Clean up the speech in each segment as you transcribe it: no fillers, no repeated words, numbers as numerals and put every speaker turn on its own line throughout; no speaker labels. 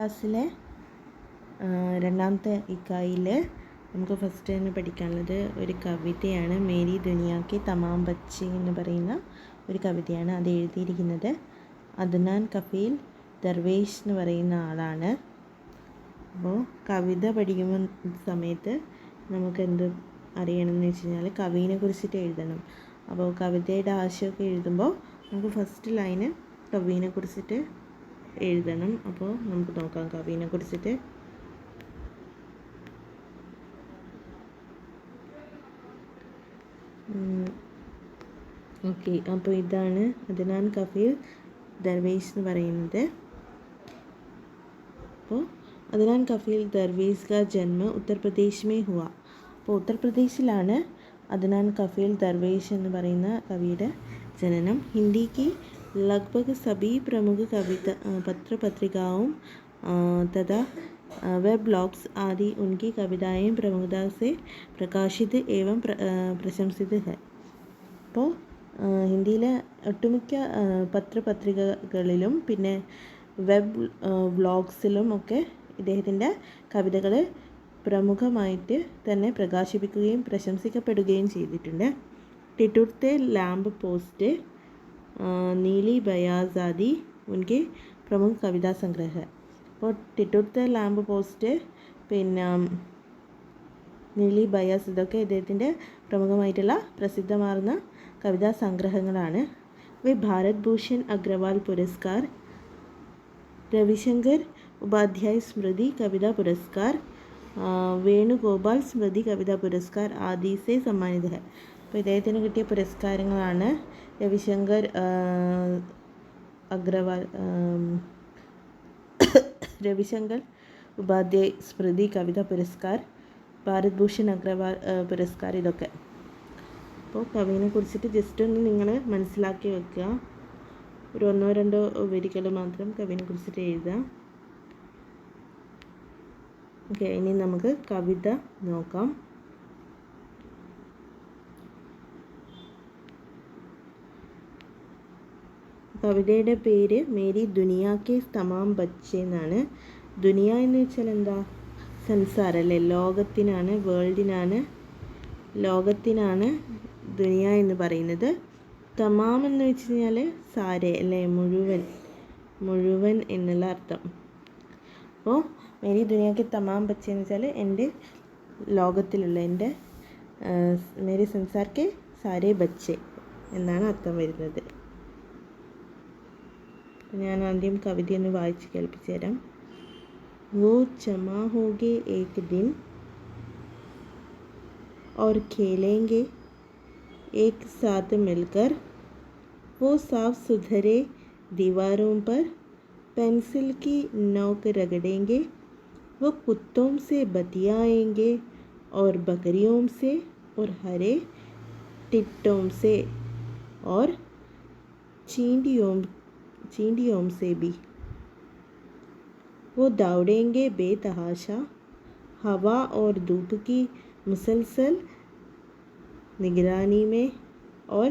ക്ലാസ്സിലെ രണ്ടാമത്തെ ഇക്കായിൽ നമുക്ക് ഫസ്റ്റ് തന്നെ പഠിക്കാനുള്ളത് ഒരു കവിതയാണ്. മേരി ദുനിയാക്കി തമാം ബച്ചി എന്ന് പറയുന്ന ഒരു കവിതയാണ്. അത് എഴുതിയിരിക്കുന്നത് അദ്നാൻ കഫീൽ ദർവേഷ് എന്ന് പറയുന്ന ആളാണ്. അപ്പോൾ കവിത പഠിക്കുന്ന സമയത്ത് നമുക്ക് എന്ത് അറിയണമെന്ന് വെച്ച് കഴിഞ്ഞാൽ കവിനെ കുറിച്ചിട്ട് എഴുതണം. അപ്പോൾ കവിതയുടെ ആശയമൊക്കെ എഴുതുമ്പോൾ നമുക്ക് ഫസ്റ്റ് ലൈന് കവിനെ കുറിച്ചിട്ട് എഴുതണം. അപ്പോൾ നമുക്ക് നോക്കാം കവിനെ കുറിച്ചിട്ട്. ഓക്കെ, അപ്പോൾ ഇതാണ് അദ്നാൻ കഫീൽ ദർവേഷ് എന്ന് പറയുന്നത്. അപ്പോൾ അദ്നാൻ കഫീൽ ദർവേഷ് का जन्म उत्तर प्रदेश में हुआ. അപ്പോൾ ഉത്തർപ്രദേശിലാണ് അദ്നാൻ കഫീൽ ദർവേഷ് എന്ന് പറയുന്ന കവിയുടെ ജനനം. ഹിന്ദിക്ക് लगभग सभी प्रमुख कविता पत्र पत्रिकाओं तथा वेब ब्लॉग्स आदि उनकी कविताएं प्रमुखता से प्रकाशित एवं प्रशंसित है. അപ്പോൾ ഹിന്ദിയിലെ ഒട്ടുമിക്ക പത്രപത്രികകളിലും പിന്നെ വെബ് ബ്ലോഗ്സിലും ഒക്കെ ഇദ്ദേഹത്തിൻ്റെ കവിതകൾ പ്രമുഖമായിട്ട് തന്നെ പ്രകാശിപ്പിക്കുകയും പ്രശംസിക്കപ്പെടുകയും ചെയ്തിട്ടുണ്ട്. ടിറ്റുർത്തെ ലാംബ് പോസ്റ്റ് नीली बयाज आदि उनके प्रमुख कविता संग्रह है. അപ്പോൾ ടിറ്റുർത്തെ ലാംബ് പോസ്റ്റ് പിന്നെ നീലി ബയാസ് ഇതൊക്കെ ഇദ്ദേഹത്തിൻ്റെ പ്രമുഖമായിട്ടുള്ള പ്രസിദ്ധമാർന്ന കവിതാ സംഗ്രഹങ്ങളാണ്. വേ ഭാരത് ഭൂഷൺ അഗ്രവാൾ പുരസ്കാർ, രവിശങ്കർ ഉപാധ്യായ് സ്മൃതി കവിതാ പുരസ്കാർ, വേണുഗോപാൽ സ്മൃതി കവിതാ പുരസ്കാർ ആദി സെ സമ്മാനിത ഹെ. അപ്പോൾ ഇദ്ദേഹത്തിന് കിട്ടിയ പുരസ്കാരങ്ങളാണ് രവിശങ്കർ അഗ്രവാൾ, രവിശങ്കർ ഉപാധ്യായ് സ്മൃതി കവിതാ പുരസ്കാർ, ഭാരത് ഭൂഷൺ അഗ്രവാൾ പുരസ്കാർ ഇതൊക്കെ. അപ്പോൾ കവിനെ കുറിച്ചിട്ട് ജസ്റ്റ് ഒന്ന് നിങ്ങൾ മനസ്സിലാക്കി വെക്കുക. ഒരു 1-2 വരികൾ മാത്രം കവിനെ കുറിച്ചിട്ട് എഴുതാം. ഓക്കെ, ഇനി നമുക്ക് കവിത നോക്കാം. കവിതയുടെ പേര് മേരി ദുനിയാക്കെ തമാം ബച്ചെ എന്നാണ്. ദുനിയ എന്ന് വെച്ചാൽ എന്താ? സംസാരല്ലേ, ലോകത്തിനാണ്, വേൾഡിനാണ്, ലോകത്തിനാണ് ദുനിയ എന്ന് പറയുന്നത്. തമാം എന്ന് വെച്ച് കഴിഞ്ഞാൽ സാരെ അല്ലേ, മുഴുവൻ എന്നുള്ള അർത്ഥം. അപ്പോൾ മേരി ദുനിയാക്കെ തമാം ബച്ചെ എന്ന് വെച്ചാൽ എൻ്റെ ലോകത്തിലുള്ള എൻ്റെ മേരി സംസാർക്കെ സാരെ ബച്ചെ എന്നാണ് അർത്ഥം വരുന്നത്. ഞാൻ ആദ്യം കവിത ഒന്ന് വായിച്ച് കേൾപ്പിച്ചു തരാം. वो जमा होगे एक दिन और खेलेंगे एक साथ मिलकर, वो साफ सुथरे दीवारों पर पेंसिल की नोक रगड़ेंगे, वो कुत्तों से बतियाएंगे और बकरियों से और हरे टिट्टों से और चींटियों से भी. वो दौड़ेंगे बेतहाशा हवा और धूप की मुसलसल निगरानी में, और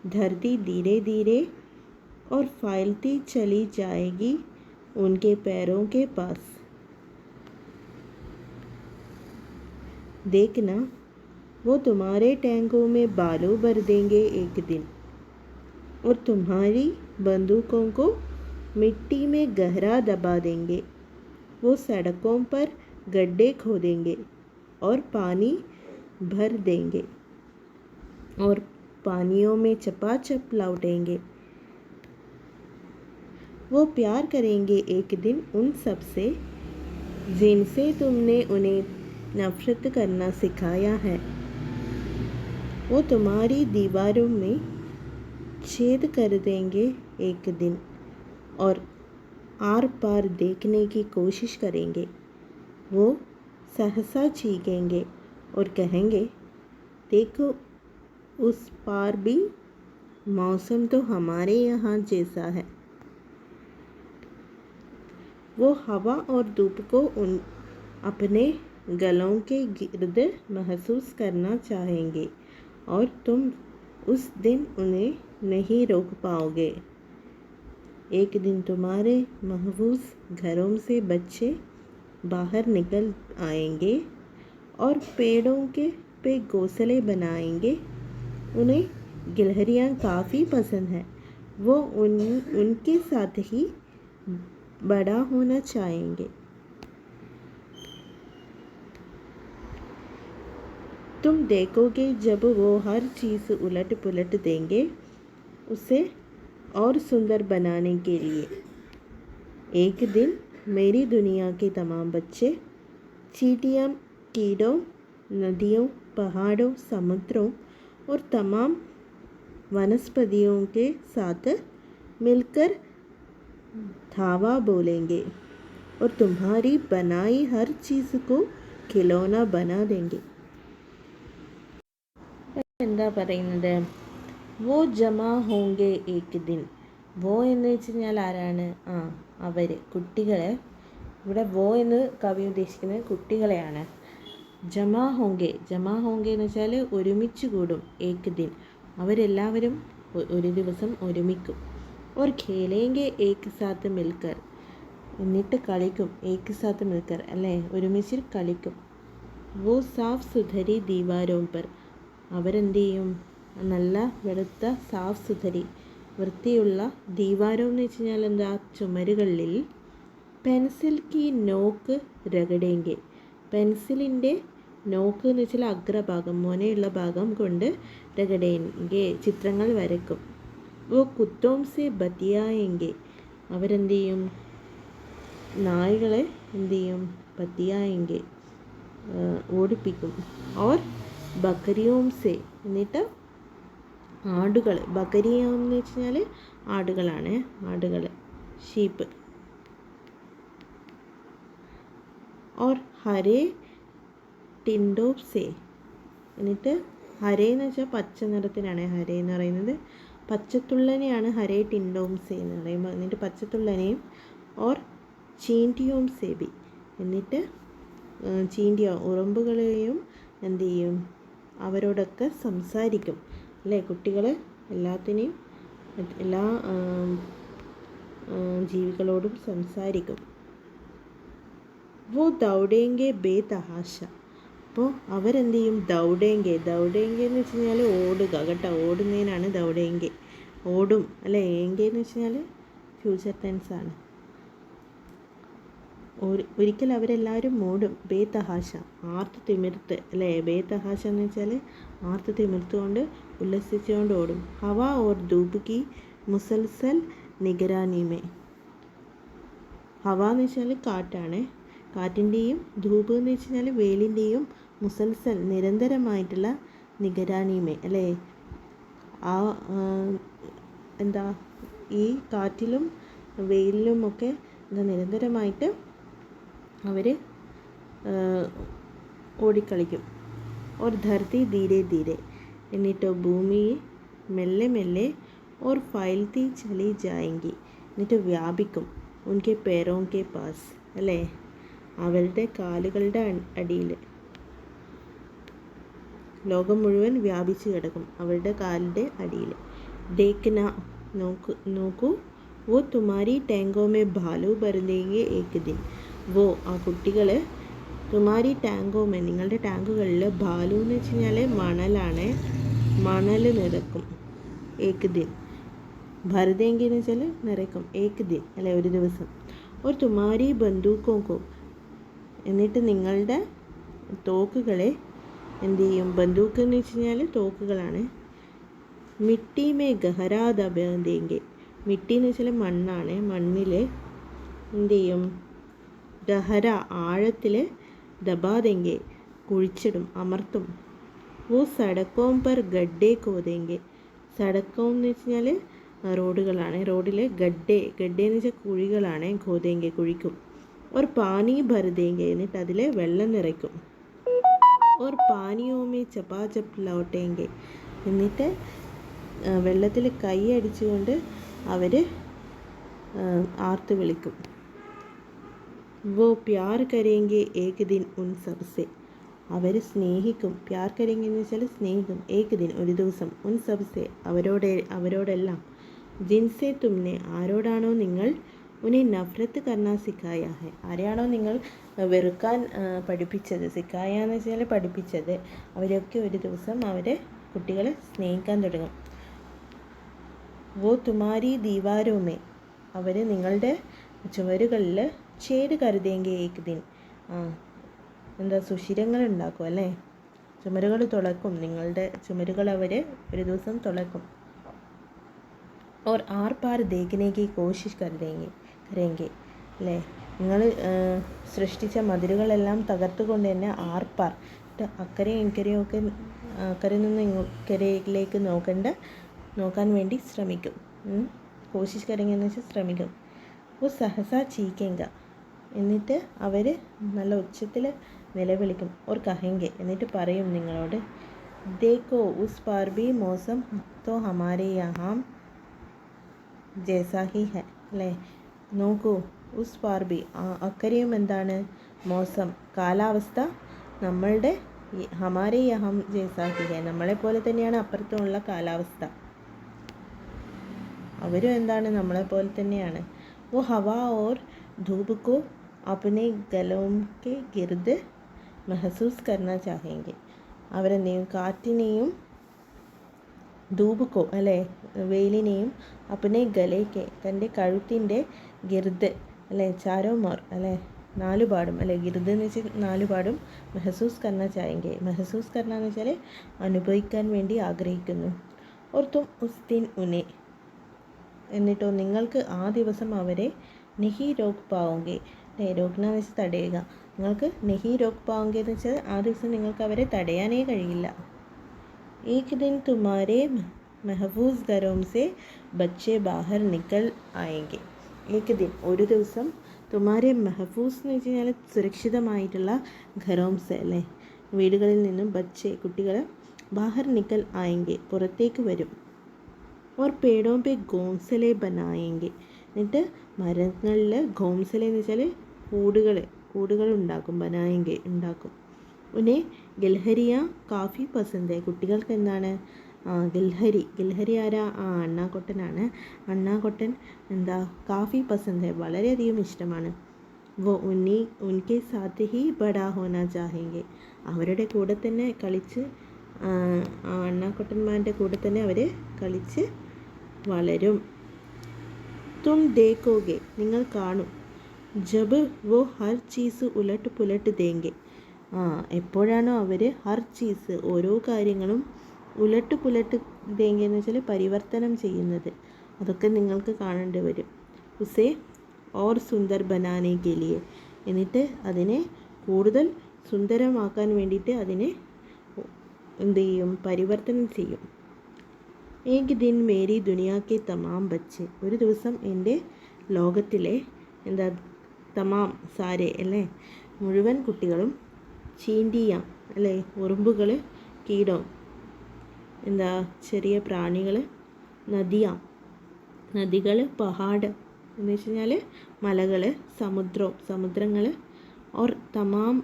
धरती धीरे धीरे और फैलती चली जाएगी उनके पैरों के पास. देखना, वो तुम्हारे टैंकों में बालू भर देंगे एक दिन, और तुम्हारी बंदूकों को मिट्टी में गहरा दबा देंगे. वो सड़कों पर गड्ढे खोदेंगे और पानी भर देंगे और पानियों में चपाचप लौटेंगे. वो प्यार करेंगे एक दिन उन सब से जिनसे तुमने उन्हें नफरत करना सिखाया है. वो तुम्हारी दीवारों में छेद कर देंगे एक दिन और आर पार देखने की कोशिश करेंगे. वो सहसा चीखेंगे और कहेंगे, देखो उस पार भी मौसम तो हमारे यहाँ जैसा है. वो हवा और धूप को अपने गलों के गिर्द महसूस करना चाहेंगे और तुम उस दिन उन्हें नहीं रोक पाओगे. एक दिन तुम्हारे महफूज घरों से बच्चे बाहर निकल आएंगे और पेड़ों के पे घोंसले बनाएंगे। उन्हें गिलहरियाँ काफ़ी पसंद है। वो उनके साथ ही बड़ा होना चाहेंगे। तुम देखोगे जब वो हर चीज़ उलट पुलट देंगे उसे और सुंदर बनाने के लिए। एक दिन मेरी दुनिया के तमाम बच्चे चींटियों, कीड़ों, नदियों, पहाड़ों, समुद्रों और तमाम वनस्पतियों के साथ मिलकर धावा बोलेंगे और तुम्हारी बनाई हर चीज़ को खिलौना बना देंगे. എന്താ പറയുന്നത്? വോ ജമാ ഹോങ്കെ ഏക് ദിൻ. വോ എന്ന് വെച്ച് കഴിഞ്ഞാൽ ആരാണ്? അവർ, കുട്ടികൾ. ഇവിടെ വോ എന്ന് കവി ഉദ്ദേശിക്കുന്നത് കുട്ടികളെയാണ്. ജമാ ഹോങ്കെ എന്ന് വെച്ചാൽ ഒരുമിച്ച് കൂടും. ഏക് ദിൻ, അവരെല്ലാവരും ഒരു ദിവസം ഒരുമിക്കും. और खेलेंगे एक साथ मिलकर, എന്നിട്ട് കളിക്കും. ഏക് സാത്ത് മിൽക്കർ അല്ലേ, ഒരുമിച്ച് കളിക്കും. वो साफ सुथरी दीवारों पर, അവരെന്ത് ചെയ്യും? നല്ല വെളുത്ത സാഫ് സുഥരി, വൃത്തിയുള്ള ദീവാരം എന്ന് വെച്ച് കഴിഞ്ഞാൽ എന്താ, ചുമരുകളിൽ പെൻസിൽ കി നോക്ക് രഗടേങ്കെ, പെൻസിലിൻ്റെ നോക്ക് എന്ന് വെച്ചാൽ അഗ്രഭാഗം, മോനയുള്ള ഭാഗം കൊണ്ട് രഗടേങ്കെ, ചിത്രങ്ങൾ വരയ്ക്കും. वो कुत्तों से बतियाएंगे, അവരെന്ത് ചെയ്യും? നായ്കളെ എന്ത് ചെയ്യും? ബത്തിയായെങ്കിൽ ഓടിപ്പിക്കും. ഓർ ബക്കരിയോം സെ, എന്നിട്ട് ആടുകൾ, ബക്കരിയോം എന്ന് വെച്ച് കഴിഞ്ഞാൽ ആടുകളാണ്, ആടുകൾ, ഷീപ്പ്. ഓർ ഹരേ ടിൻഡോപ് സെ, എന്നിട്ട് ഹരേ എന്ന് വെച്ചാൽ പച്ച നിറത്തിനാണ് ഹരേ എന്ന് പറയുന്നത്, പച്ചത്തുള്ളനെയാണ് ഹരേ ടിൻഡോം സെ എന്ന് പറയുമ്പോൾ. എന്നിട്ട് പച്ചത്തുള്ളനെയും ഓർ ചീൻറ്റിയോം സെ ബി, എന്നിട്ട് ചീൻറ്റിയോ ഉറുമ്പുകളെയും എന്ത് ചെയ്യും? അവരോടൊക്കെ സംസാരിക്കും അല്ലേ, കുട്ടികൾ എല്ലാത്തിനെയും എല്ലാ ജീവികളോടും സംസാരിക്കും. വോ ദൗഡേങ്കെ ബേതഹാശ, അപ്പോൾ അവരെന്ത് ചെയ്യും? ദൗഡേങ്കെ എന്ന് വെച്ച് കഴിഞ്ഞാൽ ഓടുക കേട്ടോ, ഓടുന്നതിനാണ് ദൗഡേങ്കെ, ഓടും അല്ലേ. ഏങ്കെ എന്ന് വെച്ച് കഴിഞ്ഞാൽ ഫ്യൂച്ചർ ടെൻസ് ആണ്. ഒരിക്കൽ അവരെല്ലാവരും ഓടും. ബേതഹാശ, ആർത്ത് തിമിർത്ത് അല്ലേ, ബേതഹാശ എന്ന് വെച്ചാൽ ആർത്ത് തിമിർത്തുകൊണ്ട് ഉല്ലസിച്ചുകൊണ്ട് ഓടും. ഹവ ഓർ ധൂപ് കി മുസൽസൽ നിഗരാനിമേ, ഹവ എന്ന് വെച്ചാൽ കാറ്റാണ്, കാറ്റിൻ്റെയും ധൂപ് എന്ന് വെച്ച് കഴിഞ്ഞാൽ വെയിലിൻ്റെയും മുസൽസൽ നിരന്തരമായിട്ടുള്ള നിഗരാനിമേ അല്ലേ, ആ എന്താ ഈ കാറ്റിലും വെയിലിലുമൊക്കെ എന്താ നിരന്തരമായിട്ട് അവർ ഓടിക്കളിക്കും. ഓർ ധർത്തി ധീരെ ധീരെ, എന്നിട്ടോ ഭൂമി മെല്ലെ മെല്ലെ, ഓർ ഫൈൽത്തി ചലി ജായെങ്കി, എന്നിട്ട് വ്യാപിക്കും. ഉൻകെ പേരോം കെ പാസ് അല്ലേ, അവരുടെ കാലുകളുടെ അടിയിൽ, ലോകം മുഴുവൻ വ്യാപിച്ച് കിടക്കും അവരുടെ കാലിൻ്റെ അടിയിൽ. ദേഖ്ന, നോക്കൂ, വോ തുമാരി ടാങ്കോ മേ ഭാലു ഭരദേങ്കെ ഏക് ദിൻ. വോ, ആ കുട്ടികൾ, തുമാരി ടാങ്കോ മേ, നിങ്ങളുടെ ടാങ്കുകളിൽ, ഭാലു എന്ന് വെച്ച് കഴിഞ്ഞാൽ മണലാണ്, മണൽ നിറക്കും. ഏക് ദിൻ, ഭരദേങ്കെ എന്ന് വെച്ചാൽ നിറയ്ക്കും. ഏക് ദിൻ അല്ലെ, ഒരു ദിവസം. ഒരു തുമാരി ബന്ദൂക്കോക്കോ, എന്നിട്ട് നിങ്ങളുടെ തോക്കുകളെ എന്ത് ചെയ്യും? ബന്ദൂക്ക് എന്ന് വെച്ച് കഴിഞ്ഞാൽ തോക്കുകളാണ്. മിട്ടി മേ ഗഹരാ ദബേങ്കെ, മിട്ടി എന്ന് വെച്ചാൽ മണ്ണാണ്, മണ്ണിൽ എന്ത് ചെയ്യും? ഗഹര, ആഴത്തിൽ, ദബാതെങ്കെ, കുഴിച്ചിടും, അമർത്തും. വോ സടക്കോം പർ ഗഡ്ഡേ കോതെങ്കെ, സടക്കോം എന്ന് വെച്ച് കഴിഞ്ഞാൽ റോഡുകളാണ്, റോഡിൽ ഗഡ്ഡേ എന്ന് വെച്ചാൽ കുഴികളാണ്, കോതെങ്കെ കുഴിക്കും. ഓർ പാനി ഭരദേങ്കെ, എന്നിട്ട് അതിൽ വെള്ളം നിറയ്ക്കും. ഓർ പാനിയോമേ ചപ്പാചപ്പ് ലൗട്ടേങ്കെ, എന്നിട്ട് വെള്ളത്തിൽ കൈ അടിച്ചുകൊണ്ട് അവർ ആർത്ത് വിളിക്കും. വോ പ്യാർ കരേങ്കെ ഏക് ദിൻ ഉൻ സബ്സെ, അവർ സ്നേഹിക്കും. പ്യാർ കരേങ്കെ എന്ന് വെച്ചാൽ സ്നേഹിക്കും. ഏക് ദിൻ ഒരു ദിവസം, ഉൻ സബ്സെ അവരോടെല്ലാം. ജിൻസെ തുമ്നെ ആരോടാണോ നിങ്ങൾ ഉനെ നഫ്രത്ത് കർണ സിഖായ ഹെ, ആരെയാണോ നിങ്ങൾ വെറുക്കാൻ പഠിപ്പിച്ചത്, സിഖായ എന്ന് വെച്ചാൽ പഠിപ്പിച്ചത്, അവരൊക്കെ ഒരു ദിവസം അവരെ കുട്ടികളെ സ്നേഹിക്കാൻ തുടങ്ങും. വോ തുമാരി ദീവാരോമേ, അവർ നിങ്ങളുടെ ചുമരുകളിൽ ഛേദ് കരുതേങ്കെ ഏക് ദിൻ, എന്താ സുഷിരങ്ങൾ ഉണ്ടാക്കും അല്ലേ, ചുമരുകൾ തുളക്കും, നിങ്ങളുടെ ചുമരുകൾ അവർ ഒരു ദിവസം തുളക്കും. ഓർ ആർ പാർ ദേഖ്നെ കി കോശിഷ് കരേങ്കെ അല്ലേ, നിങ്ങൾ സൃഷ്ടിച്ച മതിലുകളെല്ലാം തകർത്തുകൊണ്ട് തന്നെ ആർപ്പാർ, അക്കരയും ഇക്കരയും ഒക്കെ അക്കരയിൽ നിന്ന് ഇക്കരയിലേക്ക് നോക്കാൻ വേണ്ടി ശ്രമിക്കും. കോശിഷ് കരേങ്കെ എന്ന് വെച്ചാൽ ശ്രമിക്കും. ഓ സഹസ ചീക്കേങ്ക, എന്നിട്ട് അവർ നല്ല ഉച്ചത്തിൽ നിലവിളിക്കും. ഓർ കഹെങ്കെ, എന്നിട്ട് പറയും നിങ്ങളോട്, ദേക്കോ ഉസ് പാർ ഭി മൗസം തോ ഹമാരെ യഹാം ജൈസാ ഹി ഹെ, അല്ലേ, നോക്കൂ, ഉസ് പാർ ഭി അക്കരയും എന്താണ്, മൗസം കാലാവസ്ഥ, നമ്മളുടെ ഹമാരെ യഹാം ജൈസാ ഹി ഹെ, നമ്മളെപ്പോലെ തന്നെയാണ് അപ്പുറത്തുമുള്ള കാലാവസ്ഥ, അവരും എന്താണ് നമ്മളെപ്പോലെ തന്നെയാണ്. वो हवा और धूप को अपने गलों के गिर्द महसूस करना चाहेंगे, അവരെന്തെയും കാറ്റിനെയും ധൂപുക്കോ അല്ലേ വെയിലിനെയും അപ്പനെ ഗലേക്ക് തൻ്റെ കഴുത്തിൻ്റെ ഗിർദ് അല്ലേ ചാരോമാർ അല്ലേ നാലുപാടും അല്ലേ ഗിർദ് എന്ന് വെച്ചാൽ നാലുപാടും മെഹസൂസ് കർണ ചായെങ്കിൽ മെഹസൂസ് കർണ എന്ന് വെച്ചാൽ അനുഭവിക്കാൻ വേണ്ടി ആഗ്രഹിക്കുന്നു. ഓർ തും ഉസ് ദിൻ ഉനെ, എന്നിട്ടോ നിങ്ങൾക്ക് ആ ദിവസം അവരെ നെഹി രോക് പാവുങ്കെ, രോഗ്ന എന്ന് വെച്ചാൽ തടയുക, നിങ്ങൾക്ക് നെഹി രോക് പാവുങ്കെ എന്ന് വെച്ചാൽ ആ ദിവസം നിങ്ങൾക്ക് അവരെ തടയാനേ കഴിയില്ല. एक दिन तुम्हारे महफूज घरों से बच्चे बाहर निकल आएंगे, एक दिन ഒരു ദിവസം തുമാരെ മെഹഫൂസ് എന്ന് വെച്ച് കഴിഞ്ഞാൽ സുരക്ഷിതമായിട്ടുള്ള ഘരോംസ് അല്ലേ വീടുകളിൽ നിന്നും ബच्चे കുട്ടികൾ ബാഹർ നിക്കൽ ആയെങ്കിൽ പുറത്തേക്ക് വരും. ഓർ പേടോं पे घोंसले बनाएंगे, എന്നിട്ട് മരങ്ങളിൽ ഘോംസല എന്ന് വെച്ചാൽ കൂടുകൾ ഉണ്ടാക്കും, ബനായെങ്കിൽ ഉണ്ടാക്കും. ഉന്നെ ഗൽഹരിയ കാഫി പസന്ത്, കുട്ടികൾക്ക് എന്താണ് ഗൽഹരി ആരാ, അണ്ണാക്കൊട്ടനാണ്, അണ്ണാക്കൊട്ടൻ എന്താ കാഫി പസന്ത് വളരെയധികം ഇഷ്ടമാണ്. വോ ഉൻകെ സാത്ത് ഹി ബഡാ ഹോനാ ചാഹെങ്കെ, അവരുടെ കൂടെ തന്നെ കളിച്ച് അണ്ണാക്കൊട്ടന്മാരുടെ കൂടെ തന്നെ അവർ കളിച്ച് വളരും. തും ദേഖോഗെ, നിങ്ങൾ കാണും, ജബ് വോ ഹർ ചീസ് ഉലട്ട് പുലട്ട് ദേങ്കെ, എപ്പോഴാണോ അവർ ഹർ ചീസ് ഓരോ കാര്യങ്ങളും ഉലട്ട് പുലട്ട് ദേങ്കെ എന്ന് വെച്ചാൽ പരിവർത്തനം ചെയ്യുന്നത്, അതൊക്കെ നിങ്ങൾക്ക് കാണേണ്ടി വരും. ഉസേ ഓർ സുന്ദർ ബനാനെ കെലിയെ, എന്നിട്ട് അതിനെ കൂടുതൽ സുന്ദരമാക്കാൻ വേണ്ടിയിട്ട് അതിനെ എന്ത് ചെയ്യും, പരിവർത്തനം ചെയ്യും. ഏക് ദിൻ മേരി ദുനിയാക്കെ തമാം ബच्चे, ഒരു ദിവസം എൻ്റെ ലോകത്തിലെ എന്താ തമാം സാരെ അല്ലേ മുഴുവൻ കുട്ടികളും ചീന്തിയാം അല്ലേ ഉറുമ്പുകൾ കീടം എന്താ ചെറിയ പ്രാണികൾ നദികൾ പഹാഡ് എന്ന് വെച്ച് കഴിഞ്ഞാൽ മലകൾ സമുദ്രങ്ങൾ ഓർ തമാം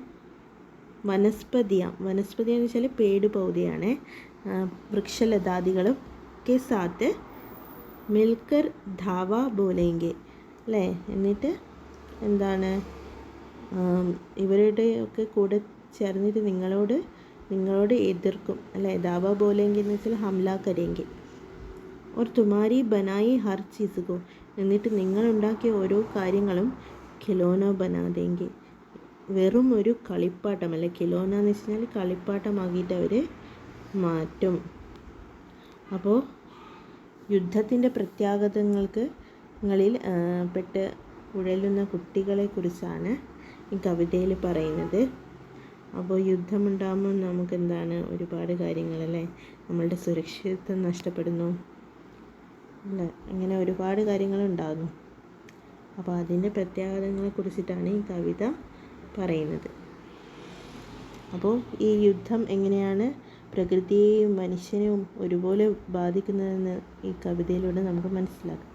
വനസ്പതി എന്ന് വെച്ചാൽ പേട് പൗതിയാണ് വൃക്ഷലതാദികളും के साथ मिलकर धावा बोलेंगे അല്ലേ എന്നിട്ട് എന്താണ് ഇവരുടെയൊക്കെ കൂടെ ചേർന്നിട്ട് നിങ്ങളോട് എതിർക്കും അല്ലേ ധാവ ബോലെങ്കിൽ എന്ന് വെച്ചാൽ ഹംല കരേങ്കെ. ഓർ തുമാരി ബനായി ഹർ ചീസ് കോ, എന്നിട്ട് നിങ്ങളുണ്ടാക്കിയ ഓരോ കാര്യങ്ങളും ഖിലോന ബനാദേങ്കെ, വെറും ഒരു കളിപ്പാട്ടം അല്ലെ ഖിലോന എന്ന് വെച്ച് കഴിഞ്ഞാൽ കളിപ്പാട്ടമാക്കിയിട്ട് അവർ മാറ്റും. അപ്പോൾ യുദ്ധത്തിൻ്റെ പ്രത്യാഘാതങ്ങളിൽ പെട്ട് ഉഴലുന്ന കുട്ടികളെക്കുറിച്ചാണ് ഈ കവിതയിൽ പറയുന്നത്. അപ്പോൾ യുദ്ധമുണ്ടാകുമ്പോൾ നമുക്കെന്താണ് ഒരുപാട് കാര്യങ്ങളല്ലേ, നമ്മളുടെ സുരക്ഷിതത്വം നഷ്ടപ്പെടുന്നു അല്ലേ, അങ്ങനെ ഒരുപാട് കാര്യങ്ങളുണ്ടാകുന്നു. അപ്പോൾ അതിൻ്റെ പ്രത്യാഘാതങ്ങളെ കുറിച്ചിട്ടാണ് ഈ കവിത പറയുന്നത്. അപ്പോൾ ഈ യുദ്ധം എങ്ങനെയാണ് പ്രകൃതിയെയും മനുഷ്യനെയും ഒരുപോലെ ബാധിക്കുന്നതെന്ന് ഈ കവിതയിലൂടെ നമുക്ക് മനസ്സിലാക്കാം.